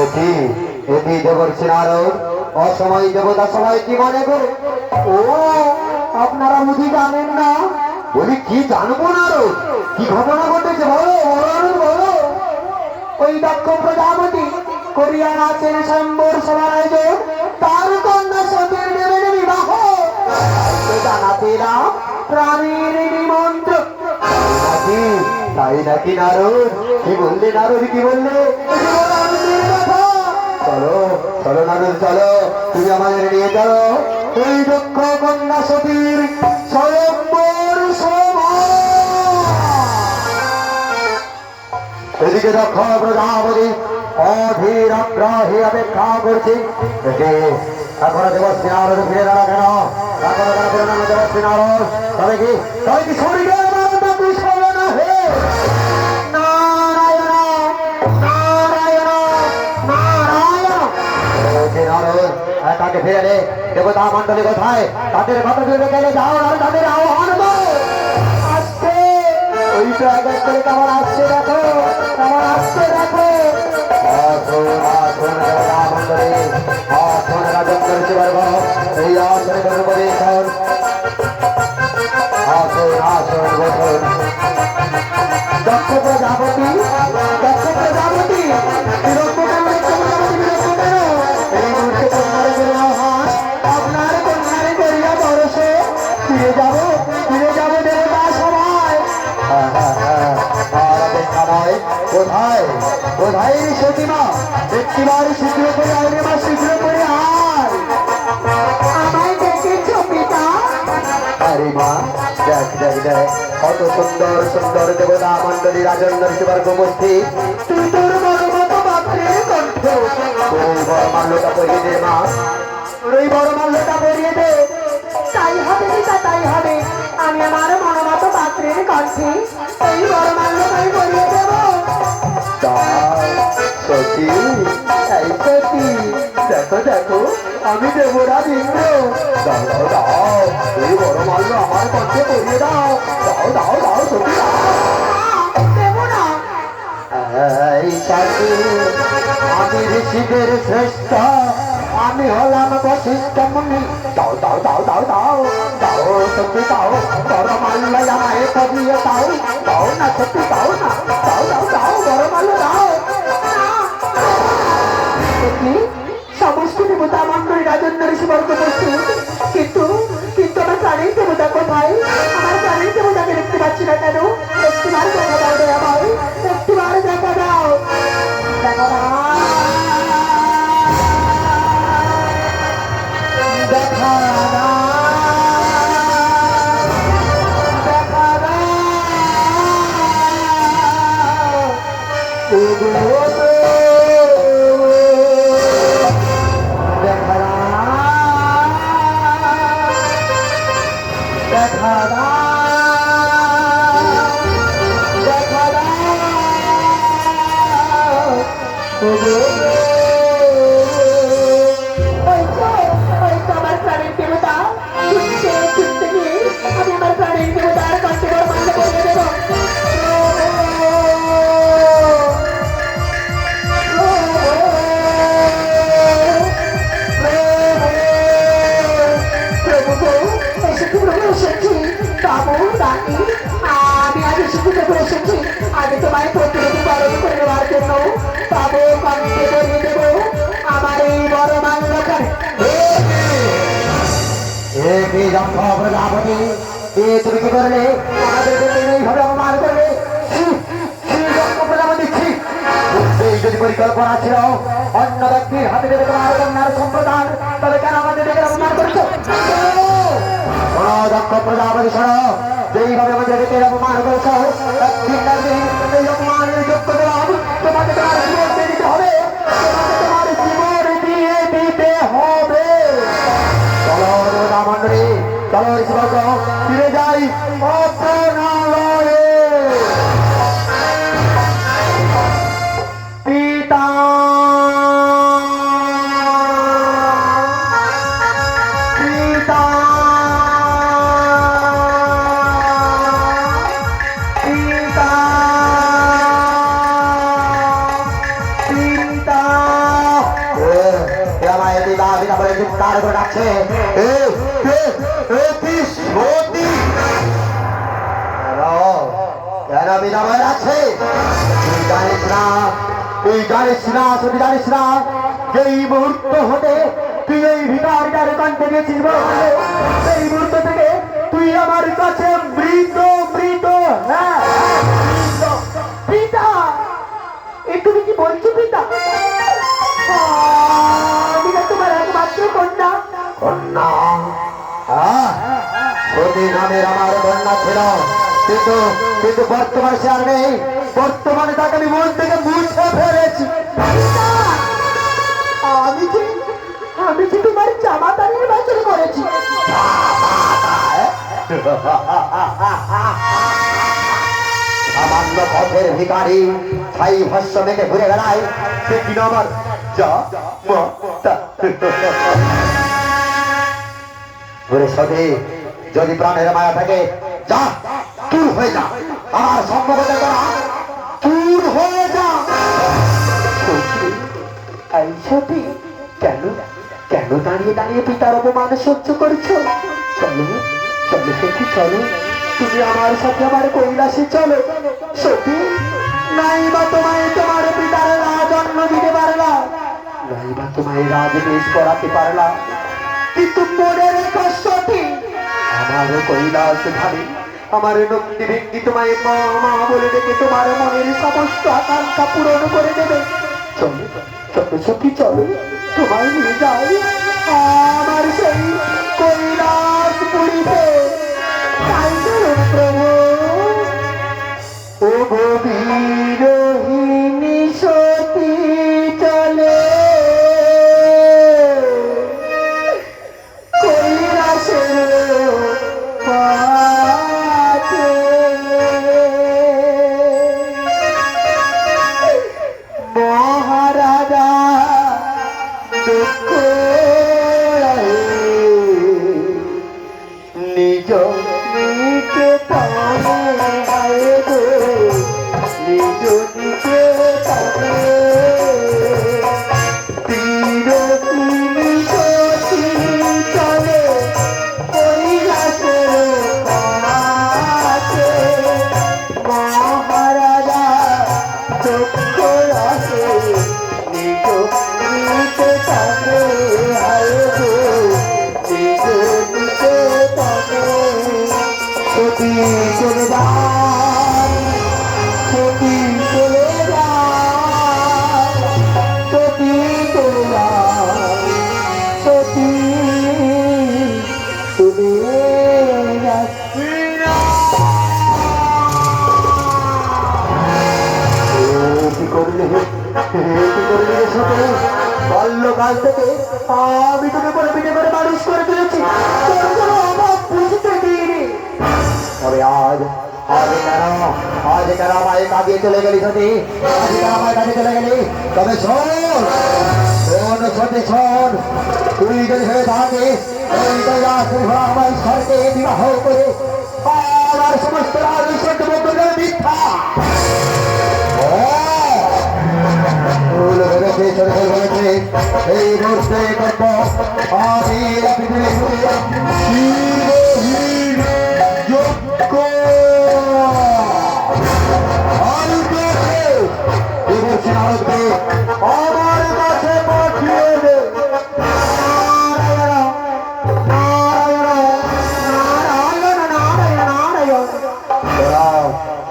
এটি এটি দেবর্ষি নারদ অসময় দেবতা সবাই কি মনে করে? ও আপনারা বুঝি জানেন না? বলি কি জানবো নারদ? কি ঘটনা ঘটেছে বলো বলো বলো। ওই দক্ষ প্রজাপতি করিয়া নাচেন স্বয়ম্বর সভার আয়োজন, তার কন্যা সতীর দেবেন বিবাহ। জানাতে না প্রাণীর নিমন্ত্রণ নাকি? তাই নাকি নারদ? কি বললে নারদ কি বললে? চলো চলো নারদ চলো, তুমি আমাদের নিয়ে চলো ওই দক্ষ কন্যা সতীর স্বয়ম্বর সভা। এদিকে দক্ষ প্রজাপতি অধীর আগ্রহে অপেক্ষা করছি। এখনো দেবশ্রী নারদ ফিরে দাঁড়া কেন? এখনো তারা ফিরে নামে দেবশ্রী নারদ। তবে কি শরীরের মানবতা বিষয় না হে নারায়ণ নারায়ণ নারায়ণ। নারদ তাকে ফিরে রে, দেবতা মন্ডলী কোথায়? তাদের কথা ফিরে গেলে যাও আর তাদের আহ্বান আসছে। ওই তো এক এক করে কেমন আসছে দেখো, কেমন আসছে দেখো। আসুন আসুন দেবতা মন্ডলী, আসুন রাজত্ব শিবর্গ, এই আসনে বসুন। আসুন আসুন বসুন। দক্ষ প্রজাপতি দক্ষ প্রজাপতি বিরক্ত কেন? এই মুহূর্তে আপনার কন্যারে করিয়া বরসে ফিরে যাব দেবতা সবাই। কোথায় কোথায় সতীমা? একটিবার শীঘ্র করে আয় মা, শীঘ্র করে আয়। আমায় দেখেছ পিতা? আরে মা দেখ দেখ দেখ, কত সুন্দর সুন্দর দেবতা মন্ডলী রাজন্য ঋষিবর্গ উপস্থিত। তুই তোর বড় মতো পাত্রের কণ্ঠ ওই বড় মাল্যটা পরিয়ে দে মা, ওই বড় মাল্যটা পরিয়ে দে। তাই হবে পিতা তাই হবে, আমি আমার মনোমত পাত্রের কণ্ঠে এই বড় মাল্যটাই পরিয়ে দেব। সতী এই সতী দেখো দেখো, আমি দেবরাজ ইন্দ্র। দাও দাও দাও, এই বড় মাল্য আমার কণ্ঠে পরিয়ে দাও। দাও দাও দাও সতী দেব না। এই সতী আমি ঋষিদের শ্রেষ্ঠ, আমি হলাম বশিষ্ঠ মুনি। দাও দাও দাও দাও দাও দাও সত্যি দাও, বড় মাল্য আমায় পরিয়ে দাও। দাও না সত্যি দাও না, দাও দাও দাও বড় মাল্য দাও। সমস্ত দেবতা মন্ডলী রাজন্য ঋষিবর্গ প্রস্তুত, কিন্তু কিন্তু আমার প্রাণের দেবতা কোথায়? আমার প্রাণের দেবতাকে দেখতে পাচ্ছি না কেন? একটিবার দেখা দাও দয়া ভাই, একটিবার দেখা দাও দেখা দাও দেখা দাও দেখা দাও। আমি আজ শিক্ষিত করে এসেছি, আগে তোমায় প্রতিরোধী পালন করে নেওয়ার জন্য পাবো কণ্ঠে বলিয়ে দেবো আমার এই বড় মাল্যকার। প্রজাপতি তুমি কি করলে? আমাদেরকে এইভাবে অপমান করলে? প্রজাপতি যদি পরিকল্পনা ছিল অন্য ব্যক্তির হাতে দেবে তোমার কন্যার সম্প্রদান, তবে কেন আমাদের দেখে অপমান করছো? দক্ষ প্রজাপতি শোনো, যেইভাবে আমাদেরকে অপমান করেছ, একদিন না একদিন এই অপমানের যোগ্য দিলাম, তোমাকে তোমার জীবন দিয়ে দিতে হবে, তোমাকে তোমার জীবন দিয়ে দিতে হবে। চলো দেবতা মন্ডলী, চলো ঋষিবর্গ ফিরে যাই অপনালয়ে। পিতা পিতা পিতা চিৎকার করে ডাকছে, এ কি সতী? কেন বিধবা আছে? তুই জানিস না, তুই জানিস না, সত্যি জানিস না যে এই মুহূর্ত হতে তুই এই ভিকারিটার কণ্ঠে গেছিস, সেই মুহূর্ত থেকে তুই আমার কাছে মৃত মৃত। হ্যাঁ পিতা, এ তুমি কি বলছো পিতা? আমি না তোমার একমাত্র কন্যা। কন্যা? হ্যাঁ, সতী নামের আমার কন্যা ছিল, কিন্তু কিন্তু বর্তমানে সে আর নেই। বর্তমানে তাকে আমি মন থেকে মুছে ফেলেছি। আমি যে তোমার জামাতা নির্বাচন করেছি। সামান্য পথের ভিখারি ছাই ভস্য মেখে ঘুরে বেড়ায়, সে কিনা আমার সতী, যদি প্রাণের মায়া থাকে যা, চুর হয়ে যা, আমার সম্ভবত চুর হয়ে যা। এই সতী, কেন কেন দাঁড়িয়ে দাঁড়িয়ে পিতার অপমান সহ্য করছো? চলো চলো সতী, চলো, তুমি আমার সাথে আমার কৈলাসে চলো। সতী, নাই বা তোমায় তোমার পিতার রাজন্য দিতে পারলাম, নাই বা তোমায় রাজবেশ করাতে পারলাম, কিন্তু মনে রেখো সতী, আমার কৈলাস ধারে আমার নন্দী ভেঙ্গি তোমায় মা মা বলে ডেকে তোমার মনের সমস্ত আকাঙ্ক্ষা পূরণ করে দেবে। চলো চলো সতী, চলো, তোমায় নিয়ে যাই আমার সেই কৈলাস পুরীতে। তাই চলুন প্রভু। ও গভীরহীনী সতী চলে কৈলাসের পথে, মহারাজা দুঃখ নিজ নিকেতনে আয়ে গো, নিজ নিকেতনে বিরোধিনী সতী চলে কৈলাসের পথে, মহারাজা দুঃখ রসে নিজ নিকেতনে আয়ে গো, নিজ নিকেতনে। সতী চলে যাও, সতী চলে যাও, সতী চলে যাও, সতী চলে যাও। কি করলে, কি করলে সতী? বাল্যকাল থেকে আমি তোকে করে পিঠে করে মানুষ করে তুলেছি, তোর কোনো অভাব বুঝতে দিইনি। তবে আজ কেন আমায় কাঁদিয়ে চলে গেলি সতী? আজ কেন আমায় কাঁদিয়ে চলে গেলি? তবে শোন সতী, শোন, তুই যদি হয়ে থাকিস এই কৈলাসের ঘোড়া আমার স্বর্গে বিবাহ করে আমার সমস্ত রাজস্ব মিথ্যা। এই মুহূর্তে করব আমি আমার কাছে পাঠিয়ে দে।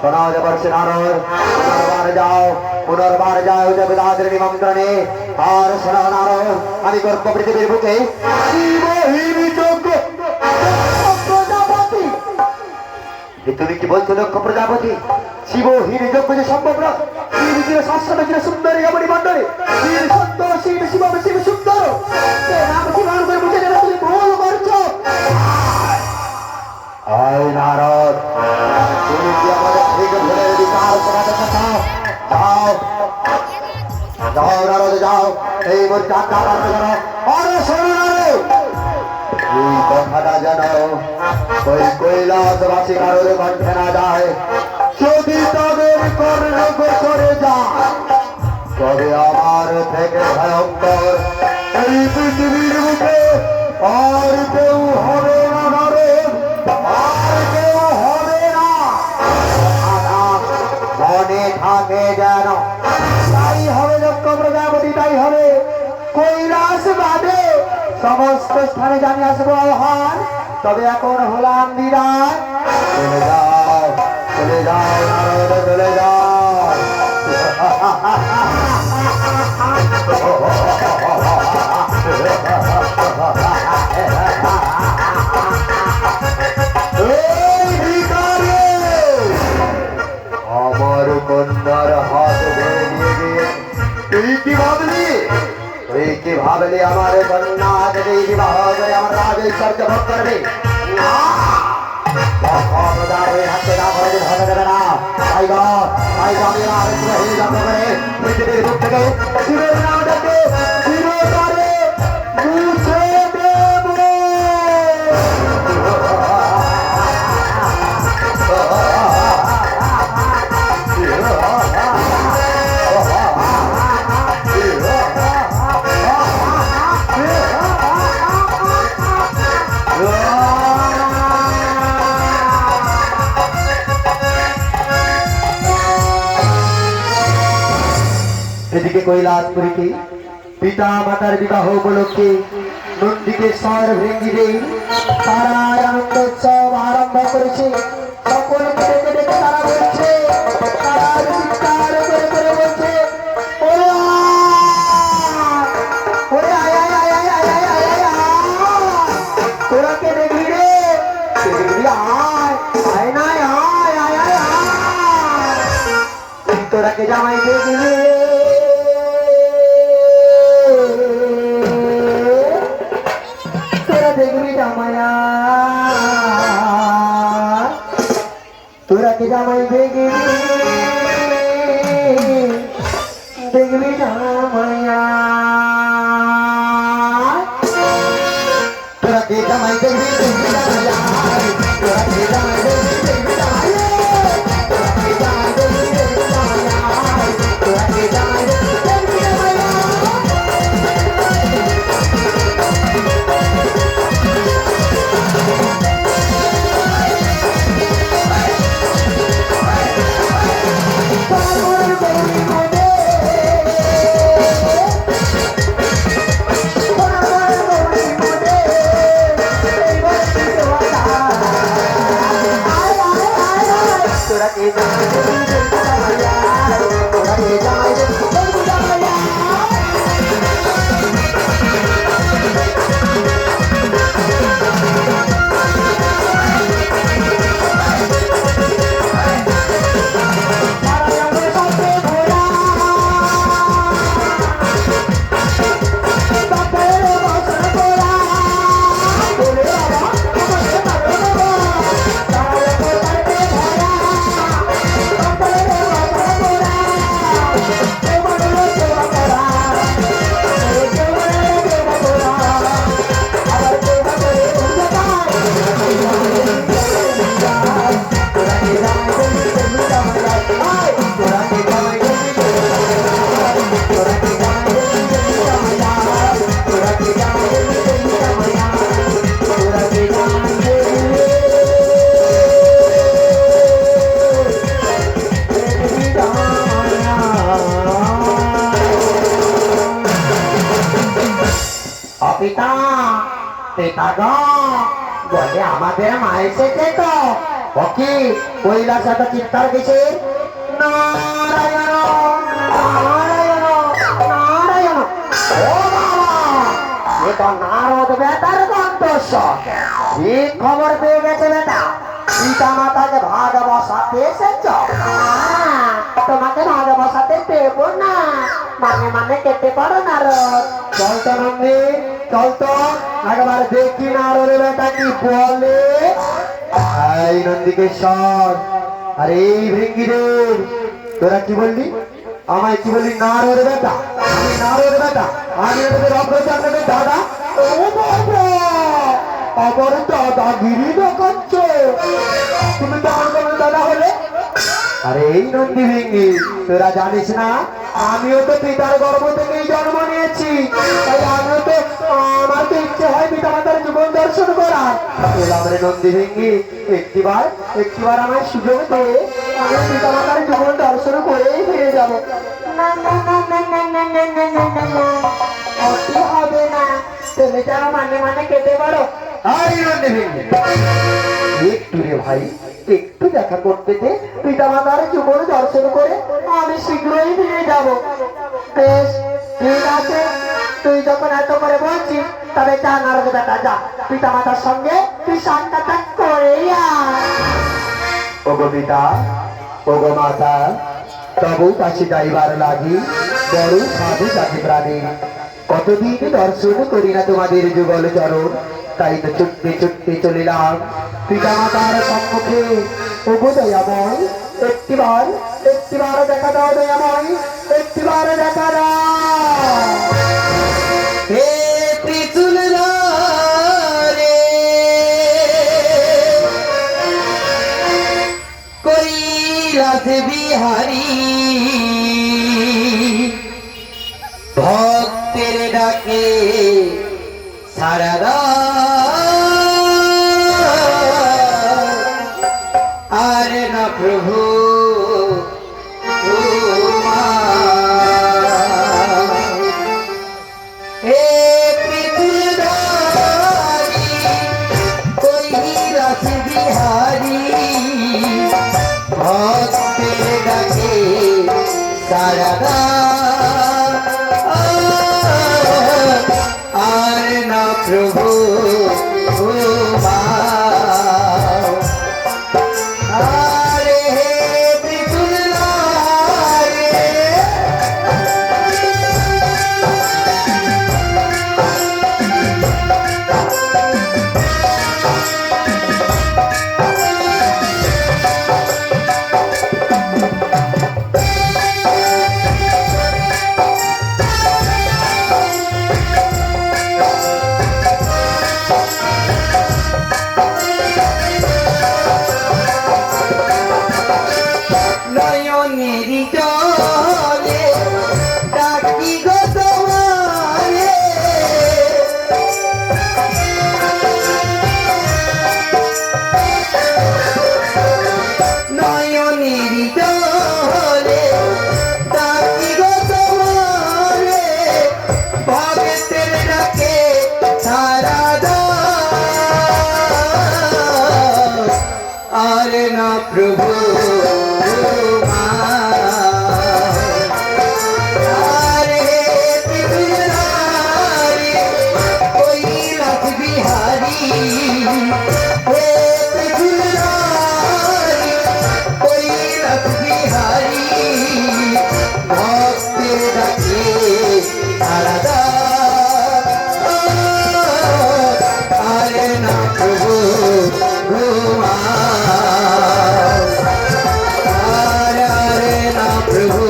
শোনাও যে বলছে নারদ, পুনর্বার যাও দেবদাদের নিমন্ত্রণে। আর শোনাও নারদ, আমি করব পৃথিবীর বুকে প্রজাপতি। তুমি কি বলছো লক্ষ প্রজাপতি? শিবহীন যোগ্য যে সম্ভব না। শিব শাশ্বত চির সুন্দরী রমণী মন্ডলী, শিব সুন্দর, শিব শিব শিব সুন্দর, নাম কি ভালো করে বুঝে নেবে? তুমি ভুল করছো। আয় নারদ, তুমি কি আমাদের ঠিক ভুলের বিচার করাতে চাও? যাও যাও নারদ, যাও, এই মুহূর্তে আজ্ঞা পালন করো। আরে শোনো নারদ, এই কথাটা যেন ওই কৈলাসবাসী কারোর কণ্ঠে না যায়। যদি তাদের কর্ণ গোচরে যায় তবে আমার থেকে ভয়ঙ্কর এই পৃথিবীর বুকে আর কেউ হবে না নরক, আর কেউ হবে না। মনে থাকে যেন তাই হবে, লক্ষ প্রজাপতি তাই হবে। কৈলাস বাদে সমস্ত স্থানে জানি আসবো আহ্বান, তবে এখন হলাম বিদায়। চলে যাও, চলে যাও নারদ, চলে যাও। এই ভিখারি, আমার কন্যার হাত ধরে নিয়ে গিয়ে তুই কি ভাবলি, তুই কি ভাবলি আমার কন্যা যদি বিবাহ করে আমার রাজৈশ্বর্য ভোগ করবে? না, হাতে না করে ভালো দেবে না। তাই আমি আর জন্ম করে পৃথিবীর বুক থেকে শিবের নামটাকে চিরতরে মুছে দেব। এদিকে কৈলাসপুরীতে পিতা মাতার বিবাহ উপলক্ষে নন্দীকে স্বর ভেঙ্গি দেই তারা আনন্দ উৎসব আরম্ভ করেছে। সকলকে ডেকে ডেকে তারা বলছে, তারা চিৎকার করে করে বলছে, ওরে ওরে আয় আয় আয় আয় আয় আয় আয় আয় আয়, তোরা কে দেখবি রে, কে দেখবি, আয় আয় না আয় আয় আয় আয়, তোরা কে জামাই দেখবি দেখবি জামায়া, তোরা কে জামাই দেখবি দেখবি জামায়া, তোরা কে জামাই দেখবি দেখবি জামায়া, তোরা কে জামাই দেখবি দেখবি জামায়া, তোরা কে জামাই দেখবি দেখবি জামায়া, তোরা কে জামাই দেখবি দেখবি জামায়া। পিতা পিতা গো বলে আমাদের মা এসেছে তো, ওকে কৈলাস এত চিৎকার দিছে, নারায়ণ নারায়ণ নারায়ণ। ও বাবা, এ তো নারদ বেটার কণ্ঠস্বর। ঠিক খবর পেয়ে গেছে বেটা, পিতা মাতাকে ভাগ বসাতে এসেছ। তোমাকে ভাগ বসাতে দেবো না, মানে মানে কেটে পারো নারদ। চল তো নন্দী, চল তো একবার দেখি নারদ বেটা কি বলে। এই নন্দিকেশ্বর, আরে এই ভেঙ্গি দেব, তোরা কি বললি, আমায় কি বললি, নারদ বেটা, আমি নারদ বেটা, আমি তোদের অগ্রচন্দ্রের দাদা। ও বাবা, আবার দাদাগিরি দেখাচ্ছ, তুমি তো আমার দাদা হলে। আরে এই নন্দী ভেঙ্গি, তোরা জানিস না আমিও তো পিতার গর্ভ থেকেই জন্ম নিয়েছি, তাই আমিও তো আমার তো ইচ্ছে হয় পিতা মাতার জীবন দর্শন করার। এলাম রে নন্দী ভেঙ্গি, একটিবার আমার সুযোগ দিয়ে আমি পিতা মাতার জীবন দর্শন করেই ফিরে যাবো। না না না না না না না না না না না, অতি হবে না, তুমি যেন মানে মানে কেটে পারো। আই নন্দী ভেঙ্গি, একটু রে ভাই, একটু দেখা করতে দে, পিতা মাতার জীবন দর্শন করে আমি শীঘ্রই ফিরে যাব। বেশ, ঠিক আছে, তুই যখন এত করে বলছিস তবে যা নারদ বেটা, যা পিতা মাতার সঙ্গে তুই সাক্ষাৎ করেই আয়। ওগো পিতা, ওগো মাতা, তবু কাছে যাইবার লাগি বড় সাধু জাতি প্রাণী। কতদিন দর্শন করি না তোমাদের যুগল চরণ, তাই তো ছুটতে ছুটতে চলিলাম পিতা মাতার সম্মুখে। ওগো দয়াময়, একটিবার দেখা দাও দয়াময়, একটিবার দেখা দাও। হে ত্রিশূলধারে কৈলাস বিহারী, ভক্তের ডাকে সারা আর না প্রভু হে ত্রিশূলধারী কৈলাস বিহারী, ভক্তের ডাকে সারদা আর না প্রভু আরে হে ত্রিশূলধারী, নয়নের জলে ডাকি গো তোমারে, নয়নের জলে ডাকি গো তোমারে, ভক্তের ডাকে সারা দাও আর না প্রভু আরে ত্রিশূলধারী কৈলাস বিহারী, হে ত্রিশূলধারী কৈলাস বিহারী, ভক্তের ডাকে সারা দাও আরে না প্রভু আরে না প্রভু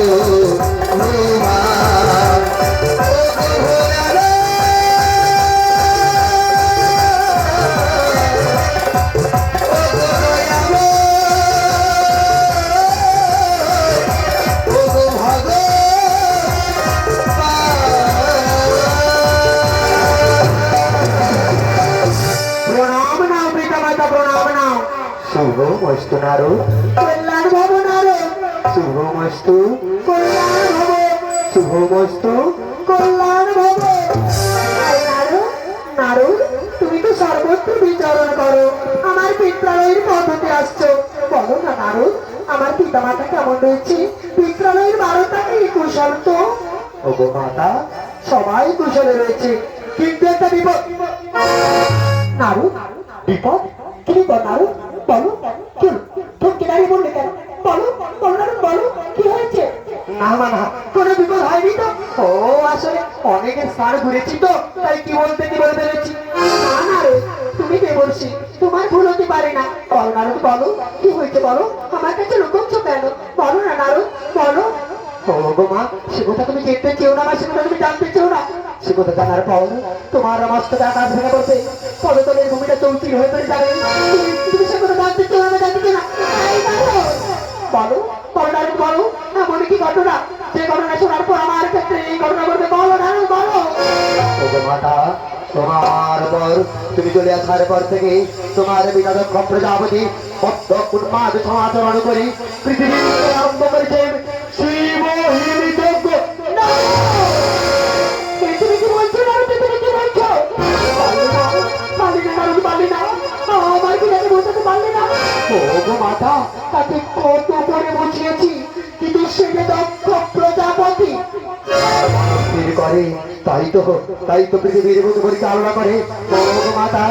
প্রণাম নাও পিতা মাতা, প্রণাম নাও। শুভমস্তু নারদ, কল্যাণ ভব নারদ, শুভমস্তু, কল্যাণ ভব, শুভমস্তু। কল্যাণ ভব। আরে নারদ, নারদ, তুমি তো সর্বত্র বিচরণ করো, আমার পিত্রালয়ের পদ্ধতি আসছো, বলো না নারদ, আমার পিতা মাতা কেমন রয়েছে? পিত্রালয়ের 12টা কি কুশল তো? ওগো মাতা, সবাই কুশলে রয়েছে, কিন্তু একটা বিপদ। নারদ, বিপদ? কি বিপদ নারদ? বলো, কেন থমকে দাঁড়িয়ে বললে কেন? বলো, বলো নারদ, বলো, কি হয়েছে? না মা না, কোনো বিপদ হয়নি তো? ও আসলে অনেকে স্থান ঘুরেছি তো, তাই কি বলতে পেরেছি। না নারদ, তুমি দেবর্ষি, তোমার ভুল হতে পারে না। বলো নারদ, বলো, কি হয়েছে বলো, আমার কাছে লুকোচ্ছ কেন? বলো না নারদ, বলো। ওগো মা, সে কথা তুমি দেখতে চেও না, সে কথা তুমি জানতে চেও না। সে কথা জানার পর তোমার মস্তকে আকাশ ভেঙে পড়বে, পদতলের ভূমিটা চৌচির হয়ে পড়ে যাবে। তুমি সে কথা জানতে চেও না, জানতে চেও না। তাই বলো, বলো, বলো নারদ, বলো, এমন কি ঘটনা যে ঘটনা শোনার পর আমার ক্ষেত্রে এই ঘটনা ঘটবে, বলো না বলো। ওগো মাতা, তোমার পর তুমি চলে আসার পর থেকে তোমার বিনা দক্ষ প্রজাপতি কত উন্মাদ সমাচরণ করি পৃথিবীতে আরম্ভ করেছেন শিবহীন যজ্ঞ। না! তুমি কি বলছো না? তুমি কি বলছো? পারলে না, পারলে না, পারলে না। আমার কি জানি বোঝাতে পারলে না? ওগো মাতা, তাকে কত করে বুঝিয়েছি, কিন্তু সে যে দক্ষ প্রজাপতি। স্থির করে তাই তো পৃথিবীর মতো পরিচালনা করে। ওগো মাতা,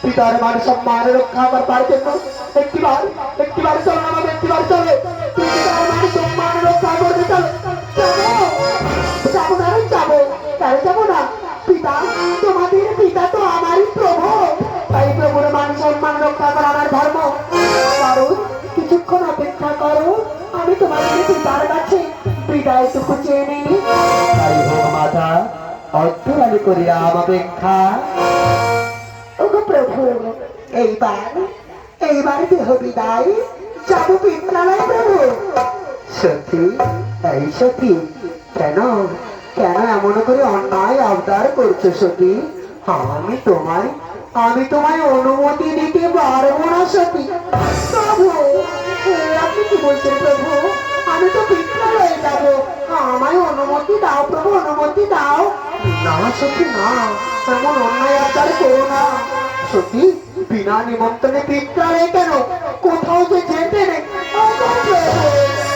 পিতার মান সম্মান রক্ষা করবার জন্য একটিবার চলো না বাবা, একটিবার চলো। তুমি পিতার মান সম্মান রক্ষা করতে চলো। যাবো না, যাবো কেন যাবো না? পিতা, তোমাদের পিতা তো আমারই প্রভু, তাই প্রভুর মান সম্মান রক্ষা করা আমার ধর্ম। কারণ কিছুক্ষণ অপেক্ষা করো, আমি তোমাদের পিতার কাছে বিদায়টুকু চেয়ে নিই। তাই হোক মাতা, অর্ধরানি করিলাম অপেক্ষা। ওগো প্রভু, এইবার দেহ বিদায়, যাবো পিত্রালয় প্রভু। সত্যি? এই সত্যি? কেন কেন এমন করে অন্যায় আবদার করছো সতী? আমি তোমায় অনুমতি দিতে পারবো না সতী। প্রভু, আপনি কি বলছেন প্রভু? আমি তো পিত্রালয়ে যাবো, আমায় অনুমতি দাও প্রভু, অনুমতি দাও। না সত্যি না, এমন অন্যায় আচার করো না সতী। বিনা নিমন্ত্রণে পিত্রালয়ে কেন? কোথাও যে যেতে নেই। ওগো প্রভু,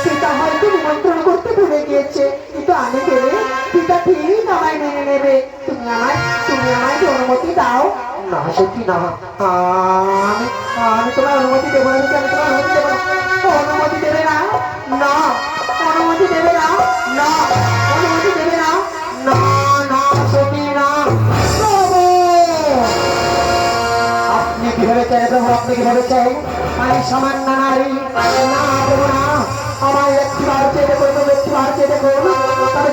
পিতা হয়তো নিমন্ত্রণ করতে ভুলে গিয়েছে, কিন্তু আমি গেলে পিতা ঠিক আমায় মেনে নেবে। তুমি আমায় যে অনুমতি দাও। না সত্যি না, আমি তোমার অনুমতি দেবো না, আমি তোমার অনুমতি দেবো না। অনুমতি দেবে না? না, অনুমতি দেবে না? না, অনুমতি দেবে না? না, না সতী না। প্রভু! আপনি কি ভেবেছেন প্রভু? আপনি কি ভেবেছেন আমি সামান্য নারী? না প্রভু না, আমার একটিবার চেয়ে দেখুন, একটিবার চেয়ে দেখুন, তবে